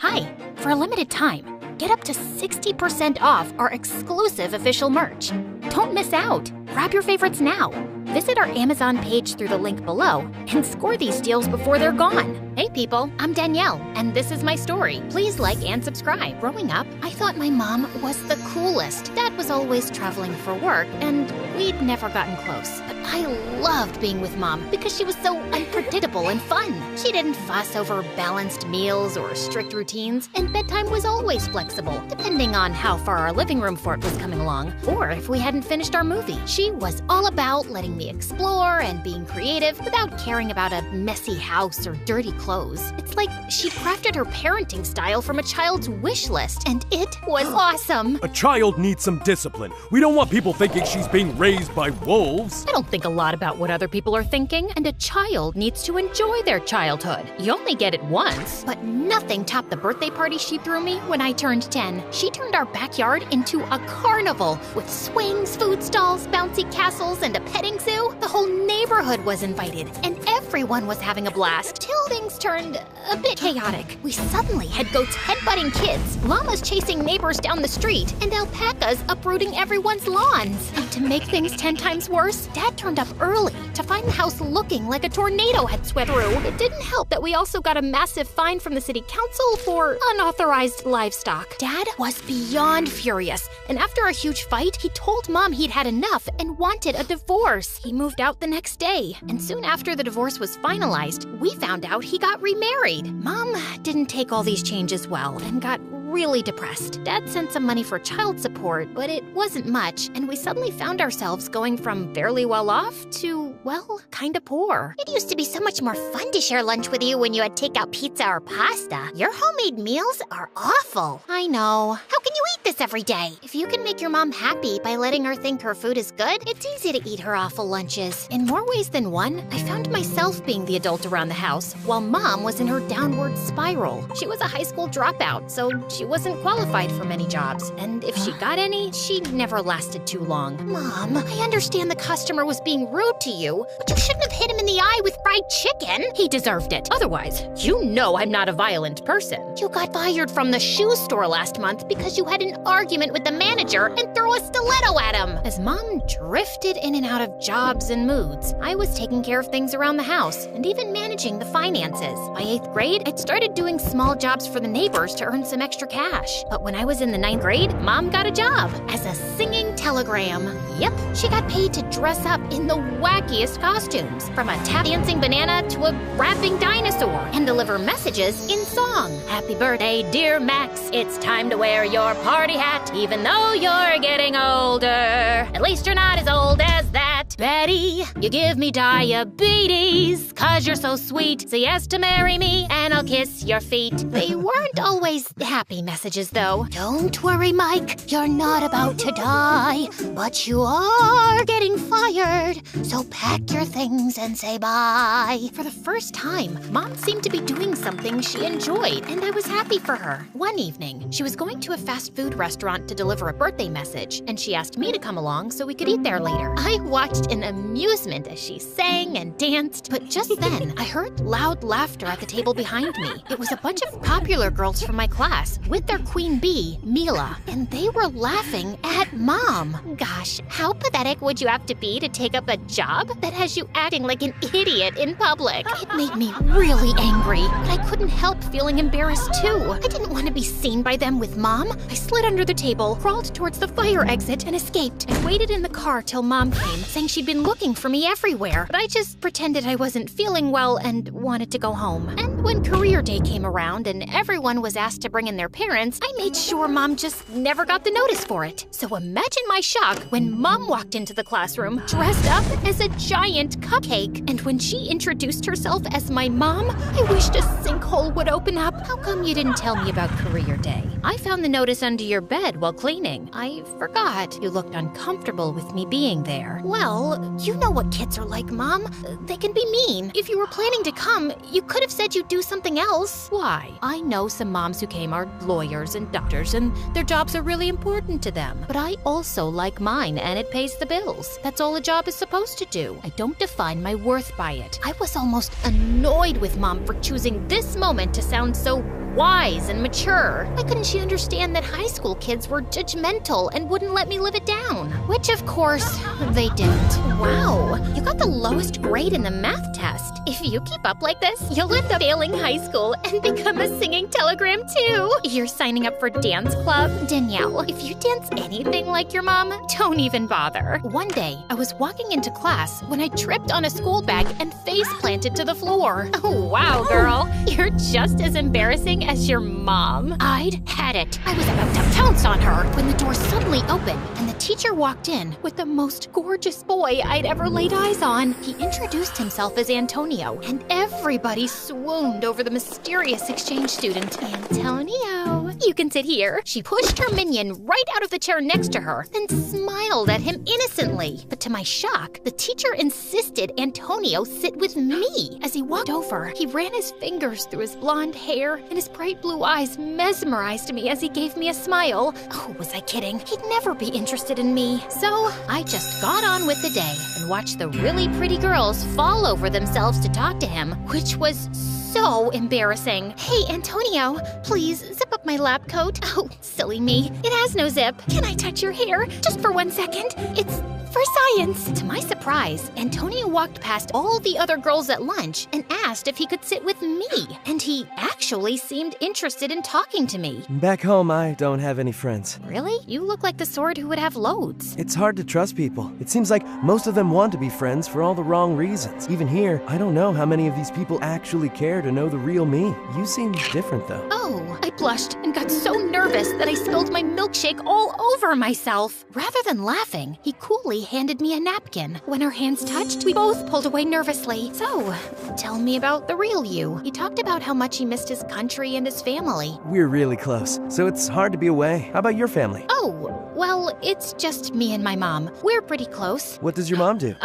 Hi, for a limited time, get up to 60% off our exclusive official merch. Don't miss out. Grab your favorites now. Visit our Amazon page through the link below and score these deals before they're gone. Hey people, I'm Danielle, and this is my story. Please like and subscribe. Growing up, I thought my mom was the coolest. Dad was always traveling for work, and we'd never gotten close. But I loved being with Mom because she was so unpredictable and fun. She didn't fuss over balanced meals or strict routines, and bedtime was always flexible, depending on how far our living room fort was coming along, or if we hadn't finished our movie. She was all about letting me explore and being creative without caring about a messy house or dirty clothes. It's like she'd crafted her parenting style from a child's wish list, and it was awesome. A child needs some discipline. We don't want people thinking she's being raised by wolves. I don't think a lot about what other people are thinking, and a child needs to enjoy their childhood. You only get it once. But nothing topped the birthday party she threw me when I turned 10. She turned our backyard into a carnival with swings, food stalls, bouncy castles, and a petting zoo. The whole neighborhood was invited, and everyone was having a blast, till things turned a bit chaotic. We suddenly had goats headbutting kids, llamas chasing neighbors down the street, and alpacas uprooting everyone's lawns. And to make things 10 times worse, Dad turned up early to find the house looking like a tornado had swept through. It didn't help that we also got a massive fine from the city council for unauthorized livestock. Dad was beyond furious, and after a huge fight, he told Mom he'd had enough and wanted a divorce. He moved out the next day, and soon after the divorce was finalized, we found out he got remarried. Mom didn't take all these changes well and got really depressed. Dad sent some money for child support, but it wasn't much, and we suddenly found ourselves going from fairly well off to, well, kinda poor. It used to be so much more fun to share lunch with you when you had takeout pizza or pasta. Your homemade meals are awful. I know. How can you eat this every day? If you can make your mom happy by letting her think her food is good, it's easy to eat her awful lunches. In more ways than one, I found myself being the adult around the house while Mom was in her downward spiral. She was a high school dropout, so she wasn't qualified for many jobs, and if she got any, she never lasted too long. Mom, I understand the customer was being rude to you, but you shouldn't have hit him in the eye with fried chicken. He deserved it. Otherwise, you know I'm not a violent person. You got fired from the shoe store last month because you had an argument with the manager and threw a stiletto at him. As Mom drifted in and out of jobs and moods, I was taking care of things around the house and even managing the finances. By 8th grade, I'd started doing small jobs for the neighbors to earn some extra cash. But when I was in the 9th grade, Mom got a job as a singing telegram. Yep, she got paid to dress up in the wackiest costumes, from a tap dancing banana to a rapping dinosaur, and deliver messages in song. Happy birthday, dear Max. It's time to wear your party hat, even though you're getting older. At least you're not as old as that. Betty, you give me diabetes, 'cause you're so sweet. Say yes to marry me, and I'll kiss your feet. They weren't always happy messages, though. Don't worry, Mike, you're not about to die, but you are getting fired, so pack your things and say bye. For the first time, Mom seemed to be doing something she enjoyed, and I was happy for her. One evening, she was going to a fast food restaurant to deliver a birthday message, and she asked me to come along so we could eat there later. I watched in amusement as she sang and danced, but just then, I heard loud laughter at the table behind me. It was a bunch of popular girls from my class with their queen bee, Mila, and they were laughing at Mom. Gosh, how pathetic would you have to be to take up a job that has you acting like an idiot in public? It made me really angry, but I couldn't help feeling embarrassed too. I didn't want to be seen by them with Mom. I slid under the table, crawled towards the fire exit, and escaped. I waited in the car till Mom came, saying she'd been looking for me everywhere, but I just pretended I wasn't feeling well and wanted to go home. And when career day came around and everyone was asked to bring in their parents, I made sure Mom just never got the notice for it. So imagine my shock when Mom walked into the classroom dressed up as a giant cupcake. And when she introduced herself as my mom, I wished a sinkhole would open up. How come you didn't tell me about career day? I found the notice under your bed while cleaning. I forgot. You looked uncomfortable with me being there. Well, you know what kids are like, Mom. They can be mean. If you were planning to come, you could have said you'd do something else. Why? I know some moms who came are lawyers and doctors, and their jobs are really important to them. But I also like mine, and it pays the bills. That's all a job is supposed to do. I don't define my worth by it. I was almost annoyed with Mom for choosing this moment to sound so wise and mature. Why couldn't she understand that high school kids were judgmental and wouldn't let me live it down? Which, of course, they didn't. Wow, you got the lowest grade in the math test. If you keep up like this, you'll end up failing high school and become a singing telegram too. You're signing up for dance club? Danielle, if you dance anything like your mom, don't even bother. One day, I was walking into class when I tripped on a school bag and face planted to the floor. Oh, wow, girl. You're just as embarrassing as your mom. I'd had it. I was about to pounce on her when the door suddenly opened and the teacher walked in with the most gorgeous boy I'd ever laid eyes on. He introduced himself as Antonio, and everybody swooned over the mysterious exchange student. Antonio, you can sit here. She pushed her minion right out of the chair next to her and smiled at him innocently. But to my shock, the teacher insisted Antonio sit with me. As he walked over, he ran his fingers through his blonde hair, and his bright blue eyes mesmerized me as he gave me a smile. Oh, was I kidding? He'd never be interested in me. So I just got on with the day and watched the really pretty girls fall over themselves to talk to him, which was so embarrassing. Hey, Antonio, please zip up my lab coat. Oh, silly me. It has no zip. Can I touch your hair? Just for 1 second. It's for science. To my surprise, Antonio walked past all the other girls at lunch and asked if he could sit with me. And he actually seemed interested in talking to me. Back home, I don't have any friends. Really? You look like the sort who would have loads. It's hard to trust people. It seems like most of them want to be friends for all the wrong reasons. Even here, I don't know how many of these people actually care to know the real me. You seem different, though. Oh, I blushed and got so nervous that I spilled my milkshake all over myself. Rather than laughing, he coolly handed me a napkin. When our hands touched, we both pulled away nervously. So, tell me about the real you. He talked about how much he missed his country and his family. We're really close, so it's hard to be away. How about your family? Oh, well, it's just me and my mom. We're pretty close. What does your mom do?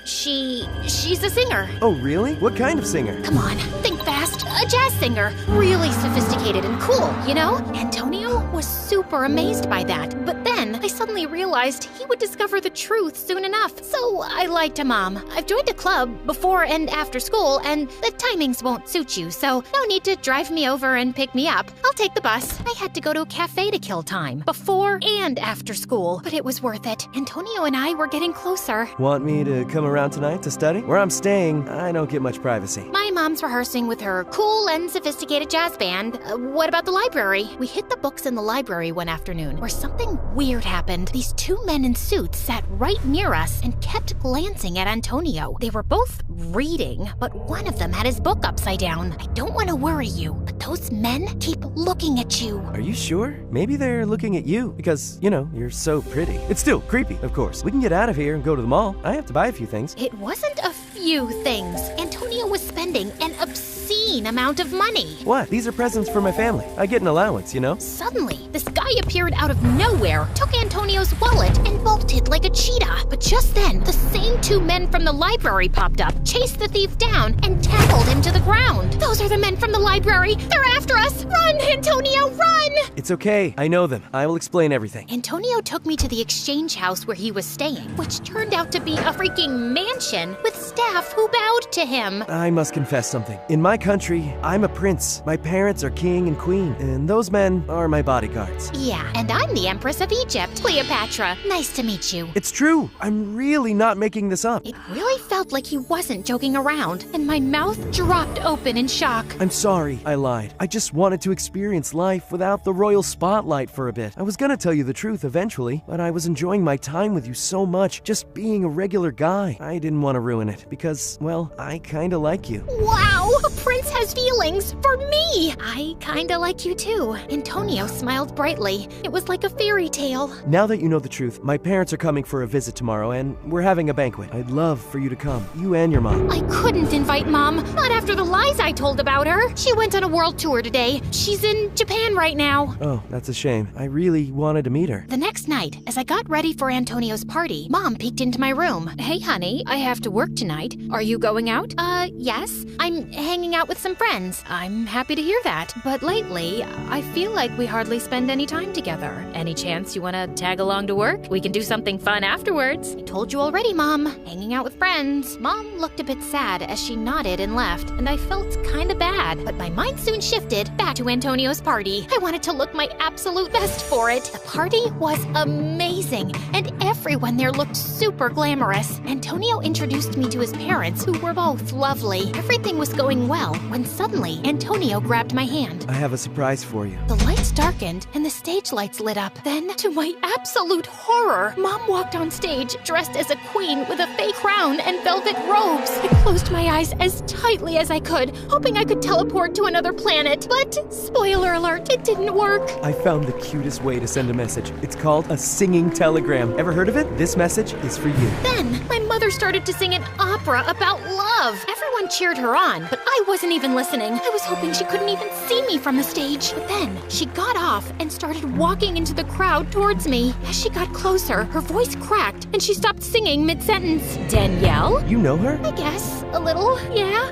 She's a singer. Oh, really? What kind of singer? Come on, think fast. A jazz singer. Really sophisticated and cool, you know? Antonio was super amazed by that. But then I suddenly realized he would discover the truth soon enough. So I lied to Mom. I've joined a club before and after school, and the timings won't suit you, so no need to drive me over and pick me up. I'll take the bus. I had to go to a cafe to kill time, before and after school, but it was worth it. Antonio and I were getting closer. Want me to come around tonight to study? Where I'm staying, I don't get much privacy. My mom's rehearsing with her cool and sophisticated jazz band. What about the library? We hit the books in the library one afternoon where something weird happened. These two men in suits sat right near us and kept glancing at Antonio. They were both reading, but one of them had his book upside down. I don't want to worry you, but those men keep looking at you. Are you sure? Maybe they're looking at you because, you know, you're so pretty. It's still creepy, of course. We can get out of here and go to the mall. I have to buy a few things. It wasn't a few things. Antonio was spending an obscene amount of money. What? These are presents for my family. I get an allowance, you know? Suddenly, this guy appeared out of nowhere, took Antonio's wallet, and bolted like a cheetah. But just then, the same two men from the library popped up, chased the thief down, and tackled him to the ground. Those are the men from the library. They're after us. Run, Antonio, run! It's okay. I know them. I will explain everything. Antonio took me to the exchange house where he was staying, which turned out to be a freaking mansion with staff who bowed to him. I must confess something. In my country, I'm a prince. My parents are king and queen, and those men are my bodyguards. Yeah, and I'm the Empress of Egypt, Cleopatra. Nice to meet you. It's true. I'm really not making this up. It really felt like he wasn't joking around, and my mouth dropped open in shock. I'm sorry, I lied. I just wanted to experience life without the royal spotlight for a bit. I was gonna tell you the truth eventually, but I was enjoying my time with you so much, just being a regular guy. I didn't want to ruin it because, well, I kinda like you. Wow! A prince has feelings for me! I kinda like you too. Antonio smiled brightly. It was like a fairy tale. Now that you know the truth, my parents are coming for a visit tomorrow and we're having a banquet. I'd love for you to come, you and your mom. I couldn't invite Mom, not after the lies I told about her. She went on a world tour today. She's in Japan right now. Oh, that's a shame. I really wanted to meet her. The next night, as I got ready for Antonio's party, Mom peeked into my room. Hey honey, I have to work tonight. Are you going out? Yes. I'm hanging out with some friends. I'm happy to hear that. But lately, I feel like we hardly spend any time together. Any chance you want to tag along to work? We can do something fun afterwards. I told you already, Mom. Hanging out with friends. Mom looked a bit sad as she nodded and left, and I felt kinda bad. But my mind soon shifted back to Antonio's party. I wanted to look my absolute best for it. The party was amazing, and everyone there looked super glamorous. Antonio introduced me to his parents, who were both lovely. Everything was going well when suddenly Antonio grabbed my hand. I have a surprise for you. The lights darkened and the stage lights lit up. Then, to my absolute horror, Mom walked on stage dressed as a queen with a fake crown and velvet robes. I closed my eyes as tightly as I could, hoping I could teleport to another planet. But, spoiler alert, it didn't work. I found the cutest way to send a message. It's called a singing telegram. Ever heard of it? This message is for you. Then, my mother started to sing an opera about love. Everyone cheered her on, but I wasn't even listening. I was hoping she couldn't even see me from the stage. But then, she got off and started walking into the crowd towards me. As she got closer, her voice cracked and she stopped singing mid-sentence. Danielle? You know her? I guess, a little, yeah.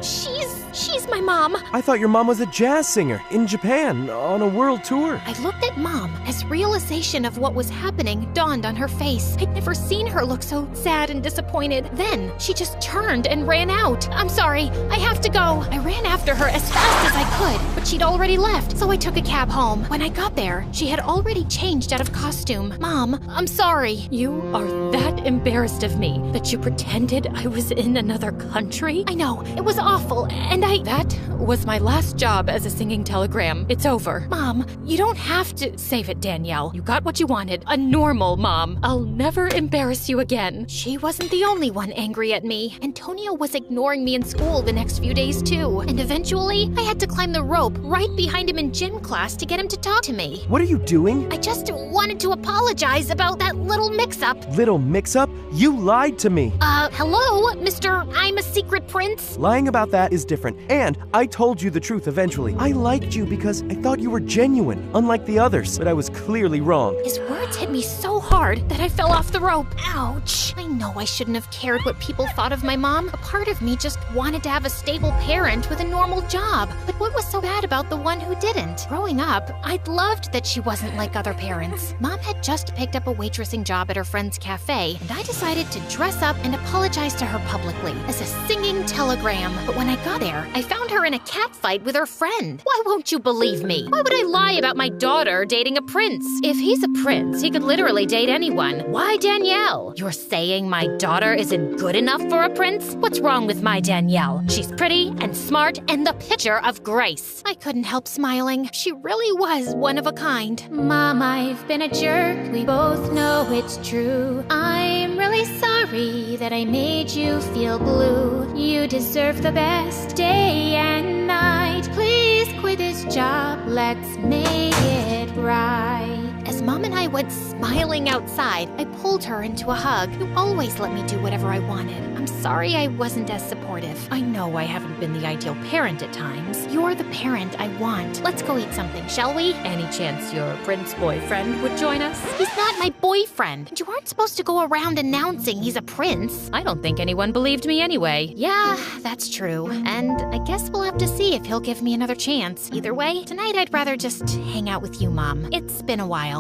She's my mom. I thought your mom was a jazz singer in Japan on a world tour. I looked at Mom as realization of what was happening dawned on her face. I'd never seen her look so sad and disappointed. Then she just turned and ran out. I'm sorry, I have to go. I ran after her as fast as I could, but she'd already left, so I took a cab home. When I got there, she had already changed out of costume. Mom, I'm sorry. You are that embarrassed of me that you pretended I was in another country? I know, it was awful, and That was my last job as a singing telegram. It's over. Mom, You don't have to save it, Danielle. You got what you wanted. A normal mom. I'll never embarrass you again. she wasn't the only one angry at me. Antonio was ignoring me in school the next few days too. And eventually, I had to climb the rope right behind him in gym class to get him to talk to me. What are you doing? I just wanted to apologize about that little mix-up. Little mix-up? You lied to me. Hello, Mr. I'm a Secret Prince? Lying about that is different. And I told you the truth eventually. I liked you because I thought you were genuine, unlike the others, but I was clearly wrong. His words hit me so hard that I fell off the rope. Ouch. I know I shouldn't have cared what people thought of my mom. A part of me just wanted to have a stable parent with a normal job. But what was so bad about the one who didn't? Growing up, I'd loved that she wasn't like other parents. Mom had just picked up a waitressing job at her friend's cafe, and I decided to dress up and apologize to her publicly as a singing telegram. But when I got there, I found her in a cat fight with her friend. Why won't you believe me? Why would I lie about my daughter dating a prince? If he's a prince, he could literally date anyone. Why Danielle? You're saying my daughter isn't good enough for a prince? What's wrong with my Danielle? She's pretty and smart and the picture of grace. I couldn't help smiling. She really was one of a kind. Mom, I've been a jerk. We both know it's true. I'm really sorry that I made you feel blue. You deserve the best day and night. Please quit this job. Let's make it right. As Mom and I went smiling outside, I pulled her into a hug. You always let me do whatever I wanted. I'm sorry I wasn't as supportive. I know I haven't been the ideal parent at times. You're the parent I want. Let's go eat something, shall we? Any chance your prince boyfriend would join us? He's not my boyfriend. You aren't supposed to go around announcing he's a prince. I don't think anyone believed me anyway. Yeah, that's true. And I guess we'll have to see if he'll give me another chance. Either way, tonight I'd rather just hang out with you, Mom. It's been a while.